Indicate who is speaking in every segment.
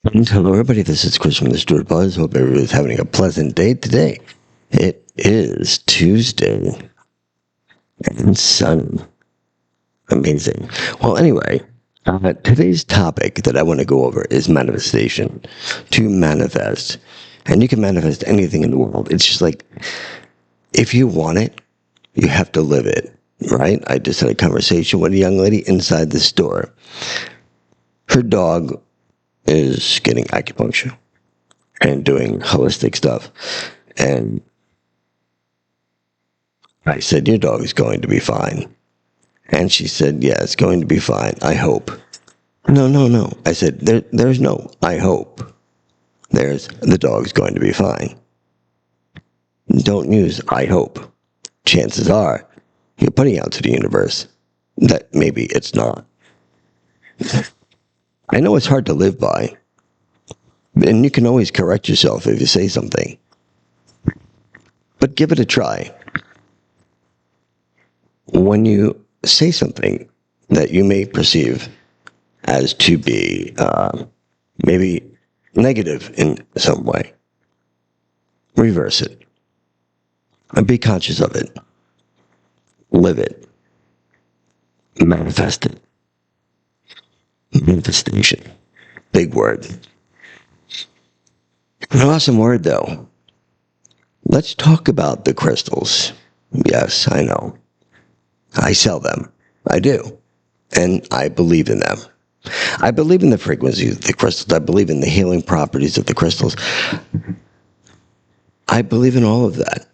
Speaker 1: And hello, everybody. This is Chris from the Stewart Buzz. Hope everybody's having a pleasant day today. It is Tuesday and sunny. Amazing. Well, anyway, today's topic that I want to go over is manifestation. To manifest. And you can manifest anything in the world. It's just like, if you want it, you have to live it, right? I just had a conversation with a young lady inside the store. Her dog is getting acupuncture and doing holistic stuff. And I said, your dog is going to be fine. And she said, yeah, it's going to be fine. I hope. No, no, no. I said, there's no I hope. There's the dog's going to be fine. Don't use I hope. Chances are you're putting out to the universe that maybe it's not. I know it's hard to live by. And you can always correct yourself if you say something. But give it a try. When you say something that you may perceive as to be maybe negative in some way, reverse it. And be conscious of it. Live it. Manifest it. Manifestation. Big word. An awesome word, though. Let's talk about the crystals. Yes, I know. I sell them. I do. And I believe in them. I believe in the frequency of the crystals. I believe in the healing properties of the crystals. I believe in all of that.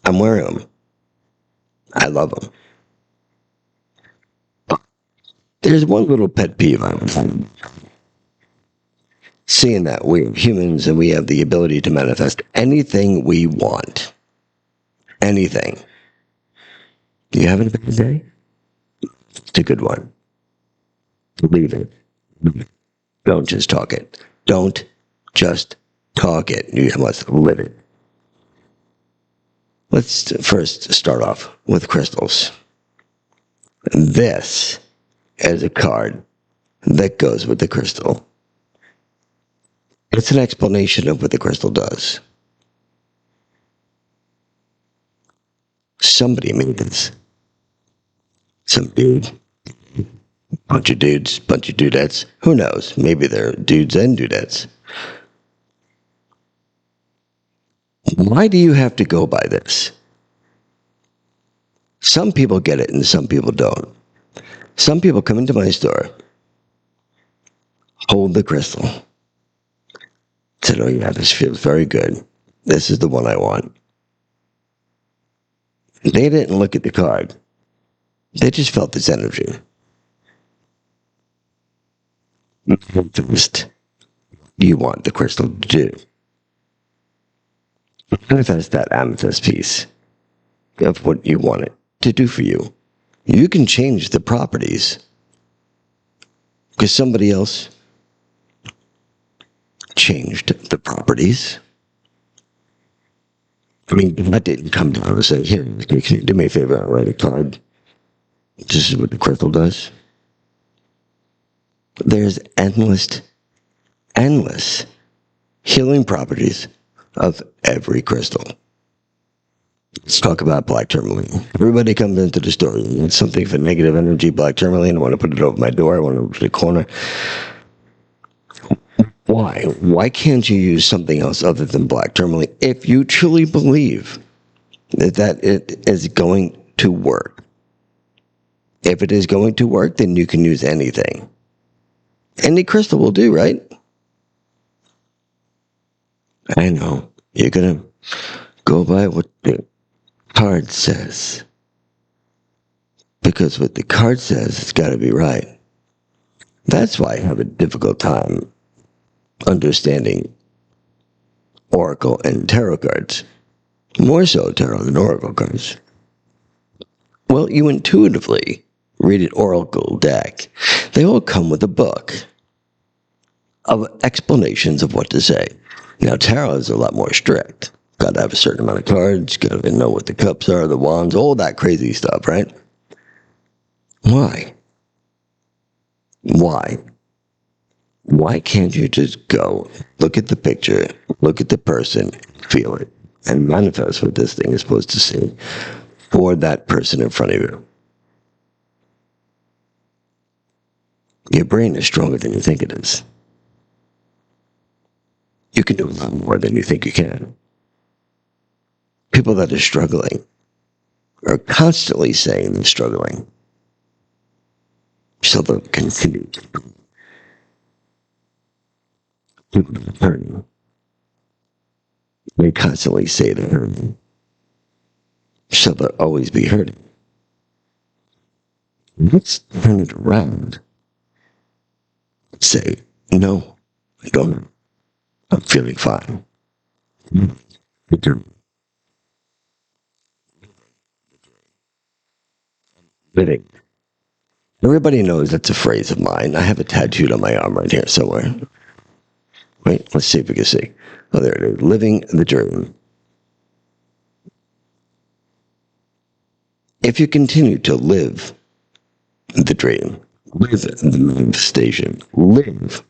Speaker 1: I'm wearing them. I love them. There's one little pet peeve I'm seeing that we're humans and we have the ability to manifest anything we want. Anything. You having a bad day? It's a good one. Believe it. Don't just talk it. Don't just talk it. You must live it. Let's first start off with crystals. This is a card that goes with the crystal. It's an explanation of what the crystal does. Somebody made this. Some dude. Bunch of dudes, bunch of dudettes. Who knows? Maybe they're dudes and dudettes. Why do you have to go by this? Some people get it and some people don't. Some people come into my store, hold the crystal, said, oh yeah, this feels very good. This is the one I want. They didn't look at the card. They just felt this energy. First, you want the crystal to do. Manifest that amethyst piece of what you want it to do for you. You can change the properties because somebody else changed the properties. I mean, I didn't come down and say, here, can you do me a favor and write a card? This is what the crystal does. There's endless healing properties of every crystal. Let's talk about black tourmaline. Everybody comes into the store. It's something for negative energy, black tourmaline. I want to put it over my door. I want to put it in the corner. Why? Why can't you use something else other than black tourmaline if you truly believe that it is going to work? If it is going to work, then you can use anything. Any crystal will do, right? I know. You're going to go by what the card says. Because what the card says, it's got to be right. That's why I have a difficult time understanding Oracle and Tarot cards. More so Tarot than Oracle cards. Well, you intuitively read an Oracle deck. They all come with a book of explanations of what to say. Now, Tarot is a lot more strict. Got to have a certain amount of cards, got to know what the cups are, the wands, all that crazy stuff, right? Why? Why? Why can't you just go, look at the picture, look at the person, feel it, and manifest what this thing is supposed to say for that person in front of you? Your brain is stronger than you think it is. You can do a lot more than you think you can. People that are struggling are constantly saying they're struggling. So they'll continue. People that are hurting, they constantly say they're hurting. So they'll always be hurting. Let's turn it around. Say, no, I don't. I'm feeling fine. Living. Everybody knows that's a phrase of mine. I have it tattooed on my arm right here somewhere. Wait, let's see if we can see. Oh, there it is. Living the dream. If you continue to live the dream, live the manifestation, live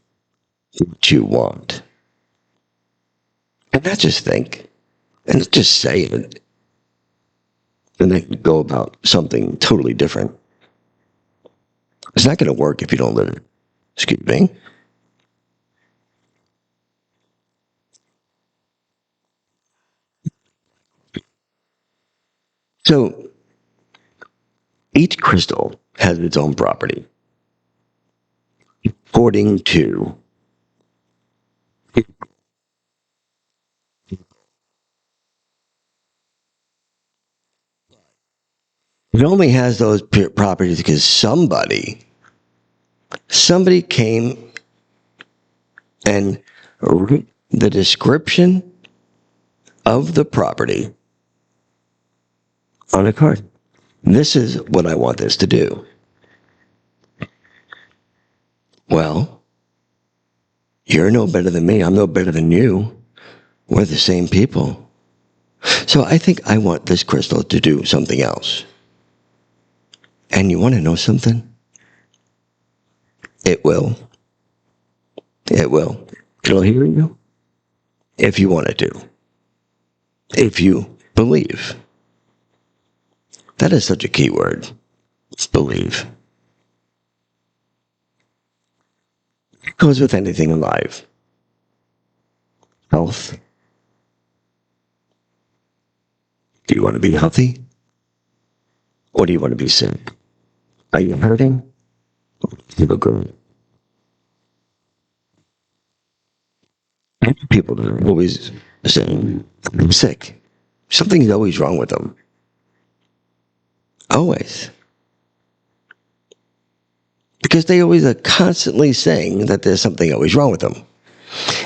Speaker 1: what you want, and not just think, and not just say it, and then go about something totally different. It's not going to work if you don't live it. Excuse me. So each crystal has its own property, according to it only has those properties because somebody came and wrote the description of the property on a card. This is what I want this to do. Well, you're no better than me. I'm no better than you. We're the same people. So I think I want this crystal to do something else. And you want to know something? It will. It will. It'll hear you if you want it to. If you believe. That is such a key word. It's believe. It goes with anything in life. Health. Do you want to be healthy? Or do you want to be sick? Are you hurting? You look good. People that are always saying, I'm sick. Something's always wrong with them. Always. Because they always are constantly saying that there's something always wrong with them.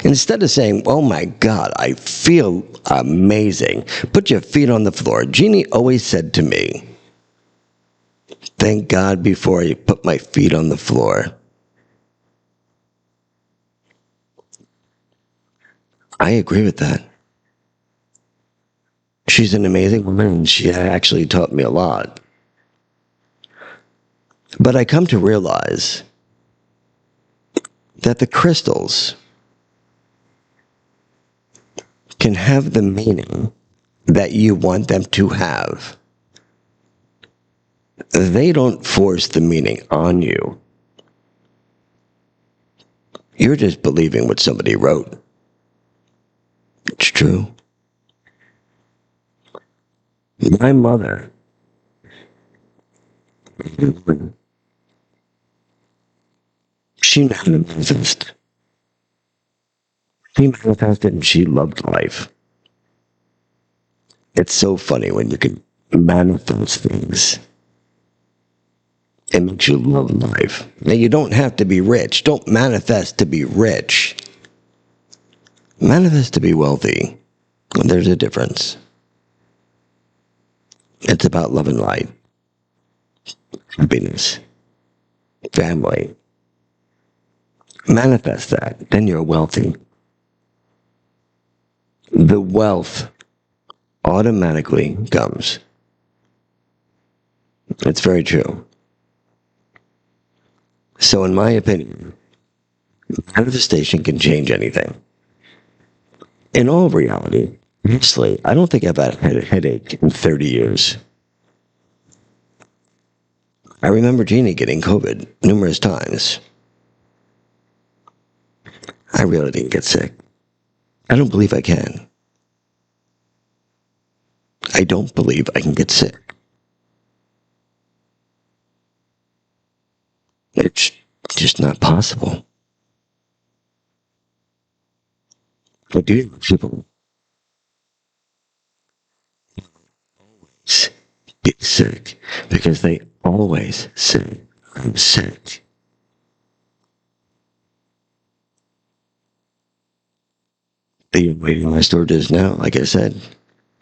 Speaker 1: Instead of saying, oh my God, I feel amazing, put your feet on the floor. Jeannie always said to me, thank God before I put my feet on the floor. I agree with that. She's an amazing woman, and she actually taught me a lot. But I come to realize that the crystals can have the meaning that you want them to have. They don't force the meaning on you. You're just believing what somebody wrote. It's true. My mother, she manifested. She manifested and she loved life. It's so funny when you can manifest things. It makes you love life. Now, you don't have to be rich. Don't manifest to be rich. Manifest to be wealthy. There's a difference. It's about love and light, happiness, family. Manifest that, then you're wealthy. The wealth automatically comes. It's very true. So in my opinion, Manifestation can change anything. In all reality, honestly, I don't think I've had a headache in 30 years. I remember Jeannie getting COVID numerous times. I really didn't get sick. I don't believe I can. I don't believe I can get sick. It's just not possible. But do you people get sick because they always say, I'm sick. The young lady in my store does now, like I said,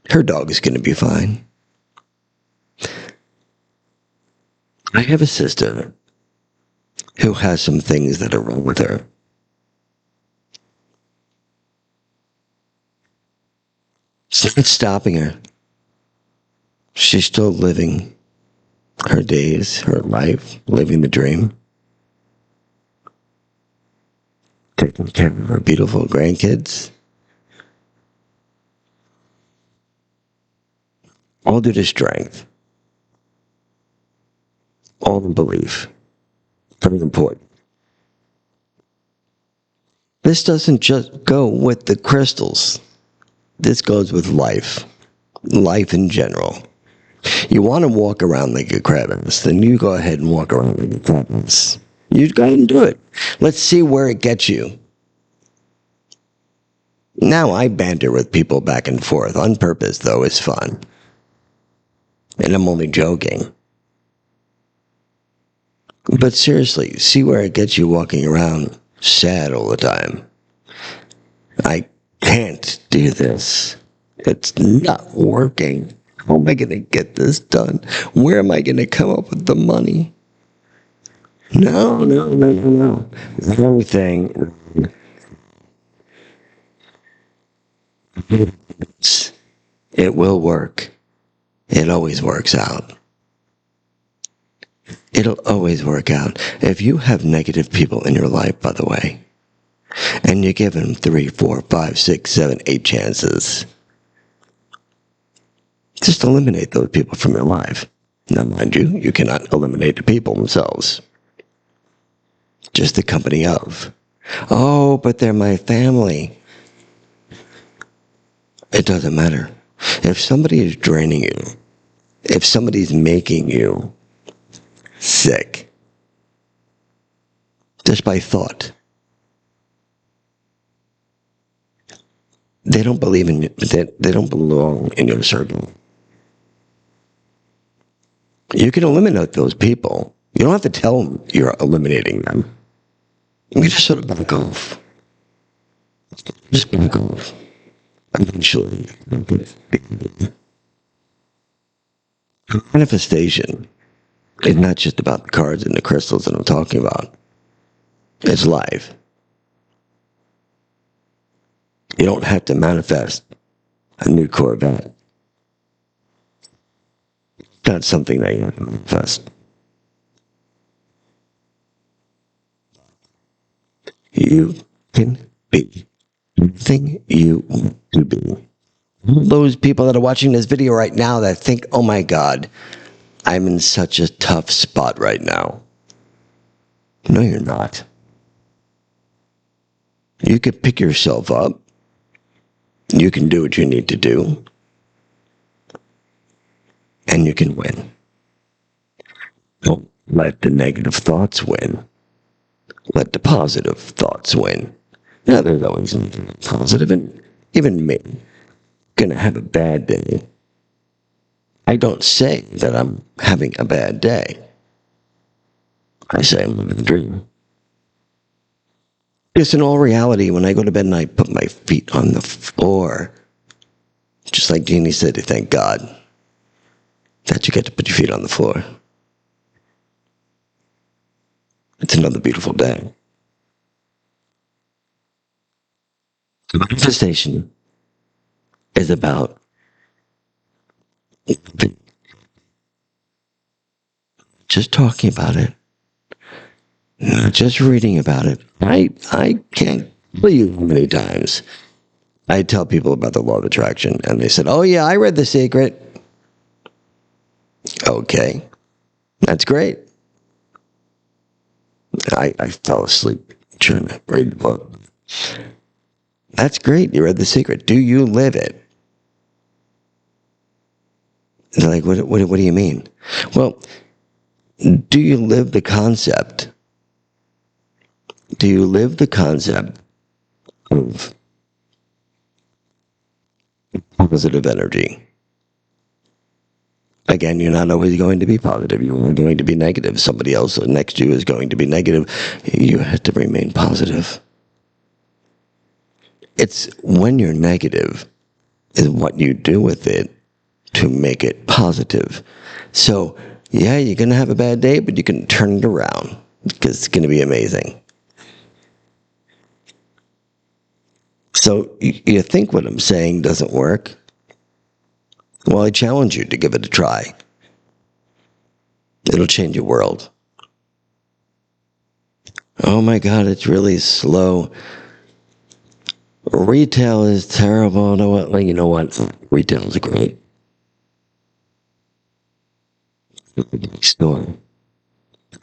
Speaker 1: her dog is going to be fine. I have a sister who has some things that are wrong with her. It's not stopping her. She's still living her days, her life, living the dream, taking care of her beautiful grandkids, all due to strength, all in belief. Very important. This doesn't just go with the crystals. This goes with life. Life in general. You want to walk around like a crevice, then you go ahead and walk around like a crevice. You go ahead and do it. Let's see where it gets you. Now I banter with people back and forth on purpose, though it's fun. And I'm only joking. But seriously, see where it gets you walking around sad all the time. I can't do this. It's not working. How am I going to get this done? Where am I going to come up with the money? No. Wrong thing. It will work. It always works out. It'll always work out. If you have negative people in your life, by the way, and you give them 3, 4, 5, 6, 7, 8 chances, just eliminate those people from your life. Now, mind you, you cannot eliminate the people themselves. Just the company of. Oh, but they're my family. It doesn't matter. If somebody is draining you, if somebody's making you sick, just by thought, they don't believe in you, they don't belong in your circle. You can eliminate those people. You don't have to tell them you're eliminating them. You just sort of back off. Just back off. Eventually. Manifestation is not just about the cards and the crystals that I'm talking about. It's life. You don't have to manifest a new Corvette. That's something that you have to manifest. You can be anything you want to be. Those people that are watching this video right now that think, oh my God, I'm in such a tough spot right now. No, you're not. You can pick yourself up. You can do what you need to do. And you can win. Don't let the negative thoughts win. Let the positive thoughts win. Now, there's always something positive, and even me, gonna have a bad day. I don't say that I'm having a bad day. I say I'm living a dream. Because in all reality, when I go to bed and I put my feet on the floor, just like Jeannie said, thank God that you get to put your feet on the floor. It's another beautiful day. Manifestation is about just talking about it. not just reading about it. I can't tell you how many times I tell people about the law of attraction, and they said, "Oh yeah, I read The Secret." Okay, that's great. I fell asleep trying to read the book. That's great. You read The Secret. Do you live it? They're like, what do you mean? Well, do you live the concept? Do you live the concept of positive energy? Again, you're not always going to be positive. You're going to be negative. Somebody else next to you is going to be negative. You have to remain positive. It's when you're negative is what you do with it to make it positive. So, yeah, you're going to have a bad day, but you can turn it around because it's going to be amazing. So, you think what I'm saying doesn't work? Well, I challenge you to give it a try. It'll change your world. Oh my God, it's really slow. Retail is terrible. You know what? Retail is great. Store.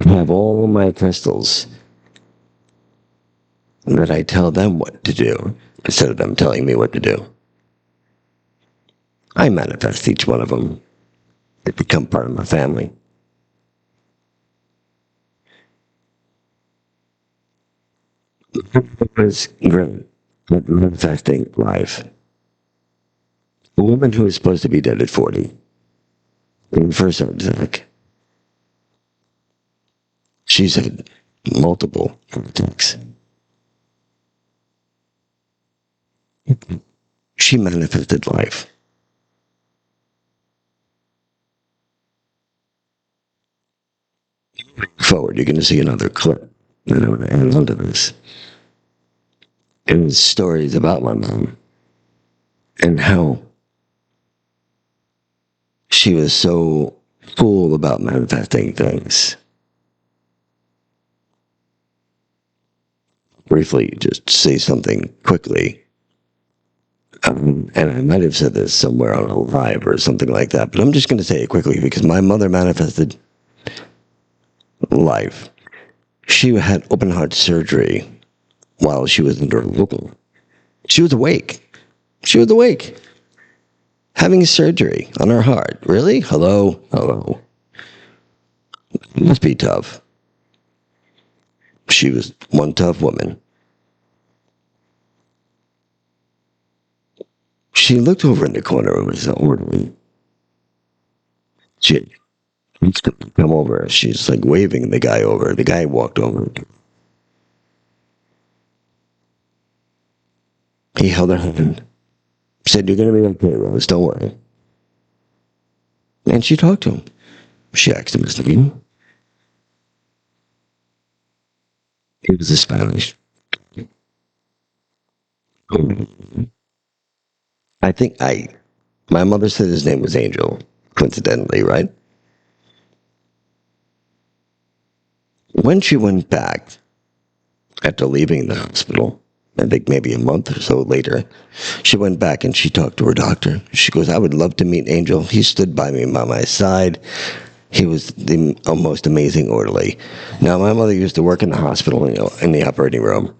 Speaker 1: I have all my crystals that I tell them what to do instead of them telling me what to do. I manifest each one of them. They become part of my family. It was great at manifesting life. A woman who was supposed to be dead at 40 in the first heart attack. She's had multiple heart attacks. She manifested life. Forward, you're going to see another clip. And I'm going to add on to this. It was stories about my mom and how she was so cool about manifesting things. Briefly, just say something quickly. And I might have said this somewhere on a live or something like that, but I'm just going to say it quickly because my mother manifested life. She had open heart surgery while she was under local. She was awake. She was awake. Having surgery on her heart. Really? Hello? Hello. It must be tough. She was one tough woman. She looked over in the corner. It was an orderly. She used to come over. She's like waving the guy over. The guy walked over. He held her hand. Said, "You're going to be okay, Rose. Don't worry." And she talked to him. She asked him his name. He was a Spanish. I think my mother said his name was Angel, coincidentally, right? When she went back after leaving the hospital, I think maybe a month or so later, she went back and she talked to her doctor. She goes, "I would love to meet Angel. He stood by me by my side. He was the most amazing orderly." Now, my mother used to work in the hospital, in the operating room.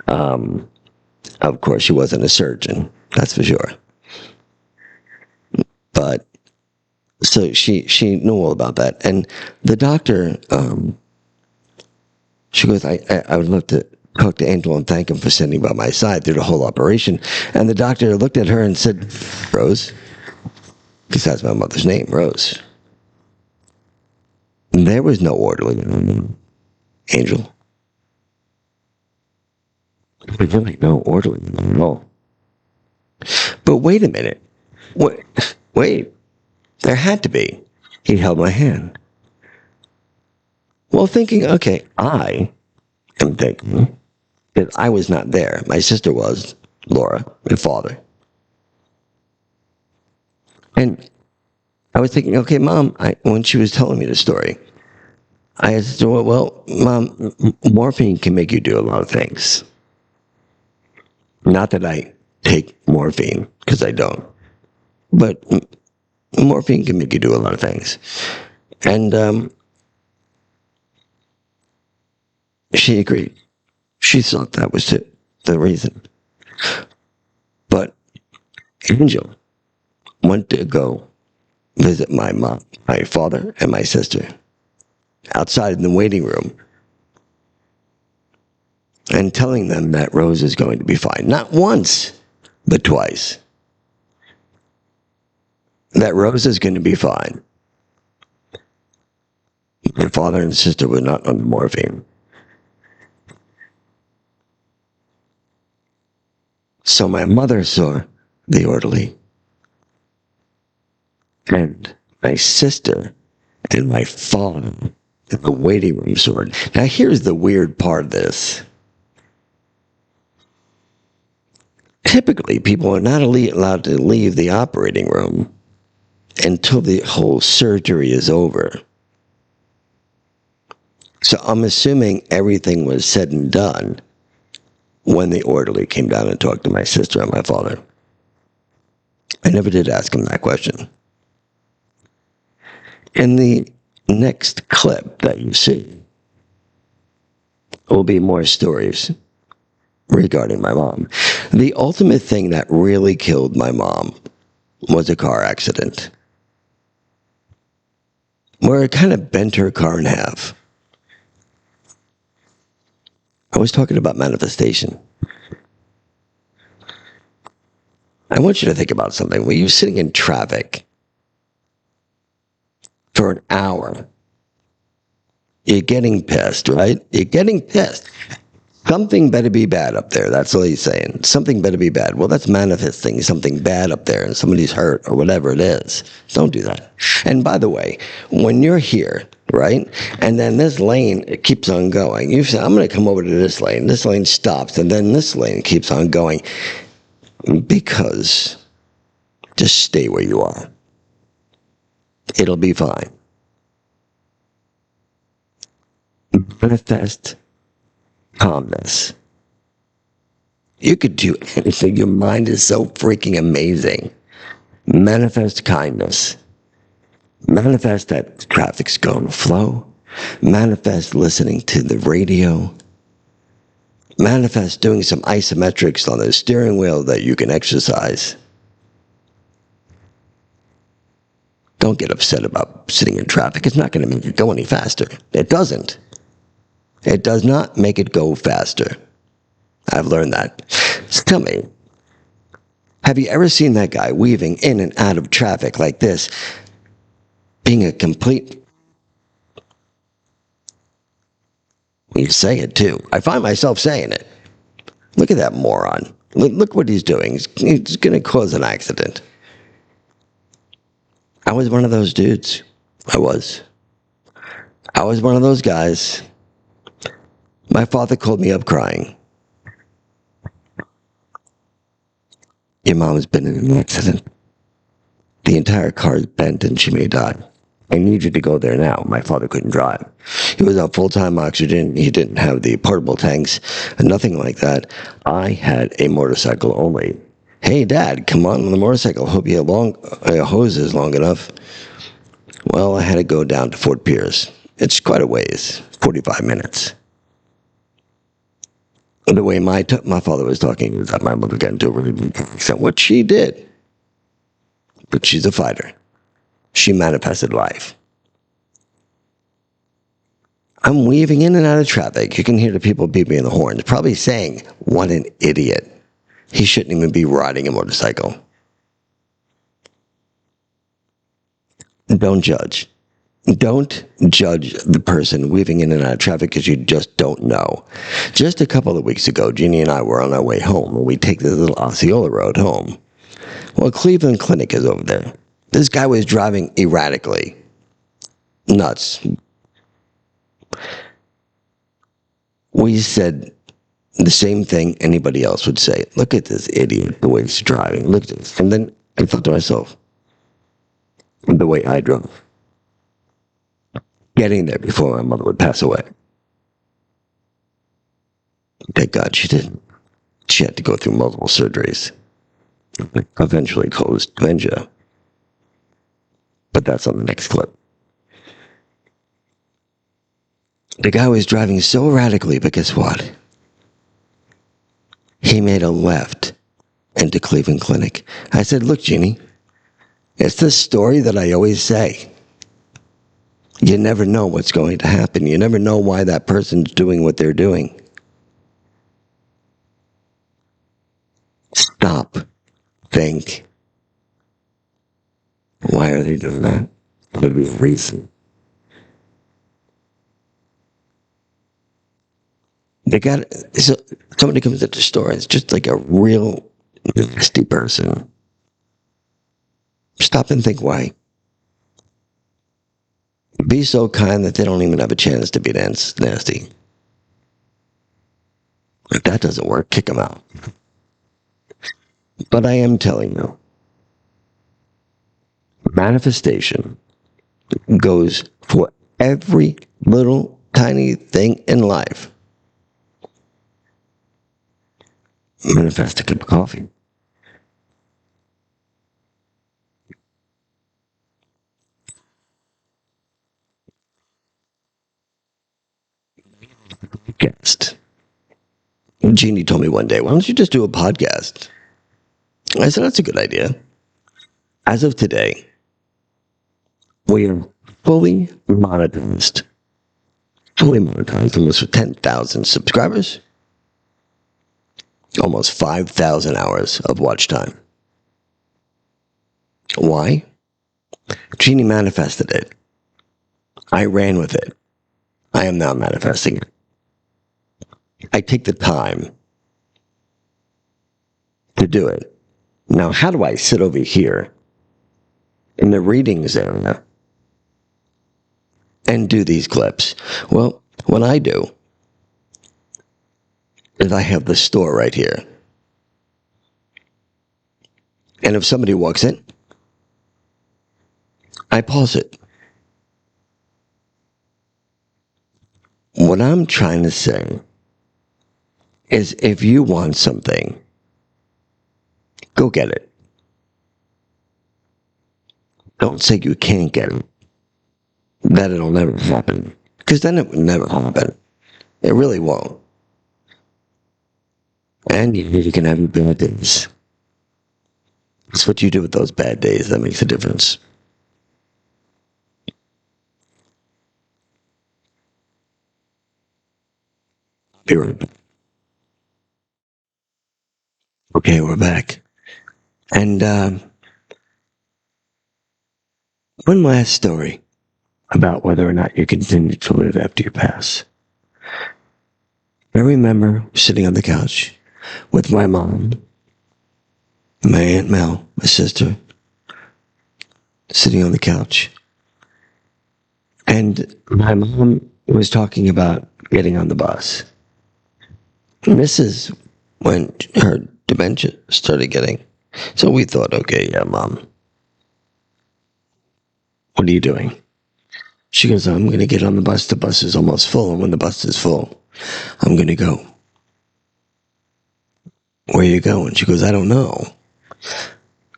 Speaker 1: Of course, she wasn't a surgeon, that's for sure. But so she knew all about that, and the doctor, she goes, I would love to talk to Angel and thank him for standing by my side through the whole operation. And the doctor looked at her and said, "Rose," because that's my mother's name, Rose. And there was no orderly in her name, Angel. Really, no orderly at all. But wait a minute. Wait. There had to be. He held my hand. Well, thinking, okay, I am thinking that I was not there. My sister was, Laura, my father. And I was thinking, okay, Mom, when she was telling me the story, I said, well, Mom, morphine can make you do a lot of things. Not that I take morphine, because I don't. But morphine can make you do a lot of things. And she agreed. She thought that was the reason. But Angel went to go visit my mom, my father, and my sister outside in the waiting room and telling them that Rose is going to be fine. Not once, but twice. That Rose is going to be fine. My father and sister were not on morphine. So my mother saw the orderly, and my sister and my father in the waiting room saw it. Now here's the weird part of this. Typically, people are not allowed to leave the operating room until the whole surgery is over. So I'm assuming everything was said and done when the orderly came down and talked to my sister and my father. I never did ask him that question. In the next clip that you see will be more stories regarding my mom. The ultimate thing that really killed my mom was a car accident where it kind of bent her car in half. I was talking about manifestation. I want you to think about something. When you're sitting in traffic for an hour, you're getting pissed, right? You're getting pissed. Something better be bad up there. That's all he's saying. Something better be bad. Well, that's manifesting something bad up there and somebody's hurt or whatever it is. Don't do that. And by the way, when you're here, right, and then this lane, it keeps on going. You say, I'm going to come over to this lane. This lane stops, and then this lane keeps on going. Because just stay where you are. It'll be fine. Manifest calmness. You could do anything. Your mind is so freaking amazing. Manifest kindness. Manifest that traffic's going to flow. Manifest listening to the radio. Manifest doing some isometrics on the steering wheel that you can exercise. Don't get upset about sitting in traffic. It's not going to make it go any faster. It doesn't. It does not make it go faster. I've learned that. So tell me, have you ever seen that guy weaving in and out of traffic like this, being a complete... You say it too. I find myself saying it. Look at that moron. Look what he's doing. He's going to cause an accident. I was one of those dudes. I was one of those guys. My father called me up crying. Your mom's been in an accident. The entire car's bent and she may die. I need you to go there now. My father couldn't drive. He was on full-time oxygen. He didn't have the portable tanks, nothing like that. I had a motorcycle only. Hey, Dad, come on the motorcycle. Hope you have hoses long enough. Well, I had to go down to Fort Pierce. It's quite a ways, 45 minutes. The way my father was talking was that my mother got into a really big accent, what she did. But she's a fighter. She manifested life. I'm weaving in and out of traffic. You can hear the people beeping the horns, probably saying, what an idiot. He shouldn't even be riding a motorcycle. Don't judge. Don't judge the person weaving in and out of traffic because you just don't know. Just a couple of weeks ago, Jeannie and I were on our way home, and we take this little Osceola Road home. Well, Cleveland Clinic is over there. This guy was driving erratically. Nuts. We said the same thing anybody else would say. Look at this idiot, the way he's driving. Look at this. And then I thought to myself, the way I drove. getting there before my mother would pass away. Thank God she didn't. She had to go through multiple surgeries. Eventually caused dementia. But that's on the next clip. The guy was driving so erratically, but guess what? He made a left into Cleveland Clinic. I said, look, Jeannie, it's the story that I always say. You never know what's going to happen. You never know why that person's doing what they're doing. Stop. Think. Why are they doing that? There'd be a reason. They got, so somebody comes at the store and it's just like a real nasty person. Stop and think why. Be so kind that they don't even have a chance to be nasty. If that doesn't work, kick them out. But I am telling you, manifestation goes for every little tiny thing in life. Manifest a cup of coffee. Guest. Jeannie told me one day, why don't you just do a podcast? I said, that's a good idea. As of today, we are fully monetized. Fully monetized, almost 10,000 subscribers. Almost 5,000 hours of watch time. Why? Jeannie manifested it. I ran with it. I am now manifesting it. I take the time to do it. Now, how do I sit over here in the readings area and do these clips? Well, what I do is I have the store right here. And if somebody walks in, I pause it. What I'm trying to say is if you want something, go get it. Don't say you can't get it. That it'll never happen. Because then it would never happen. It really won't. And you can have your bad days. It's what you do with those bad days that makes a difference. Be right back. Okay, we're back. And one last story about whether or not you continue to live after you pass. I remember sitting on the couch with my mom, my Aunt Mel, my sister, sitting on the couch. And my mom was talking about getting on the bus. And this is when her dementia started getting. So we thought, okay, yeah, Mom, what are you doing? She goes, I'm going to get on the bus. The bus is almost full. And when the bus is full, I'm going to go. Where are you going? She goes, I don't know.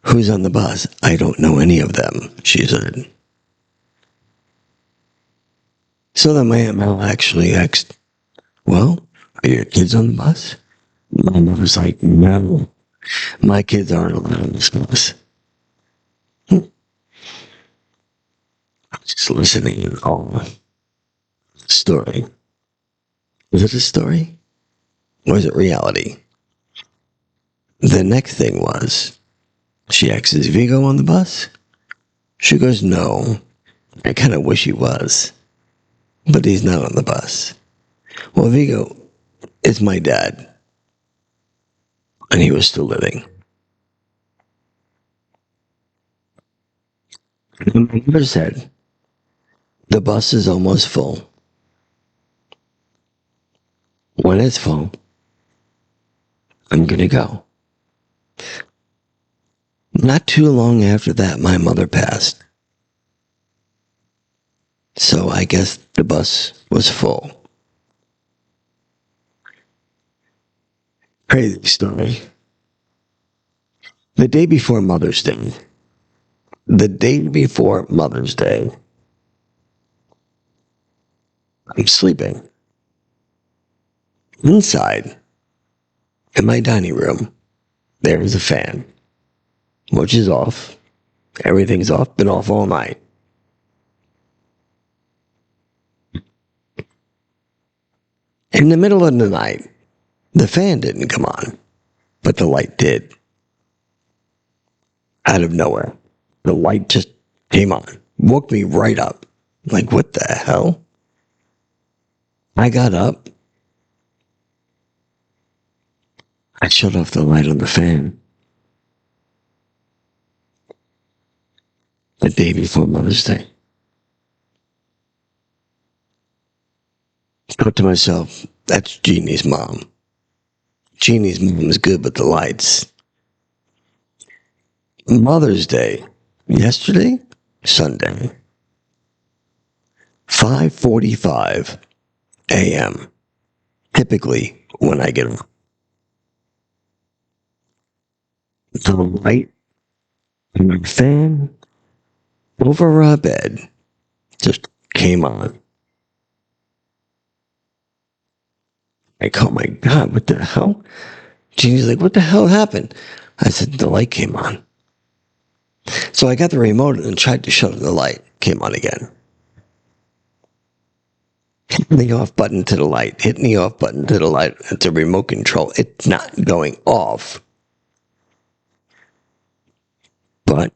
Speaker 1: Who's on the bus? I don't know any of them, she said. So then my Aunt Mel actually asked, well, are your kids on the bus? My mother's like, no, my kids aren't allowed on this bus. I was just listening in awe. Story. Was it a story? Or is it reality? The next thing was, she asks, is Vigo on the bus? She goes, no. I kind of wish he was. But he's not on the bus. Well, Vigo is my dad. And he was still living. And my mother said, the bus is almost full. When it's full, I'm going to go. Not too long after that, my mother passed. So I guess the bus was full. Crazy story. The day before Mother's Day, the day before Mother's Day, I'm sleeping inside in my dining room. There is a fan, which is off. Everything's off, been off all night. In the middle of the night, the fan didn't come on, but the light did. Out of nowhere, the light just came on, woke me right up. Like, what the hell? I got up. I shut off the light on the fan. The day before Mother's Day. Thought to myself, that's Jeannie's mom. Jeannie's mom is good with the lights. Mother's Day, yesterday, Sunday, 5:45 a.m. Typically, when I get up, the light in the fan over our bed just came on. Like, oh my God, what the hell? Jeannie's like, what the hell happened? I said, the light came on. So I got the remote and tried to shut the light. Came on again. Hitting the off button to the light. Hitting the off button to the light. It's a remote control. It's not going off. But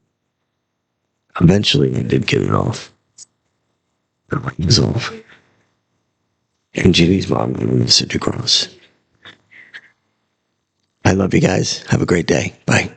Speaker 1: eventually I did get it off. The light was off. And Jeannie's mom wanted to cross. I love you guys. Have a great day. Bye.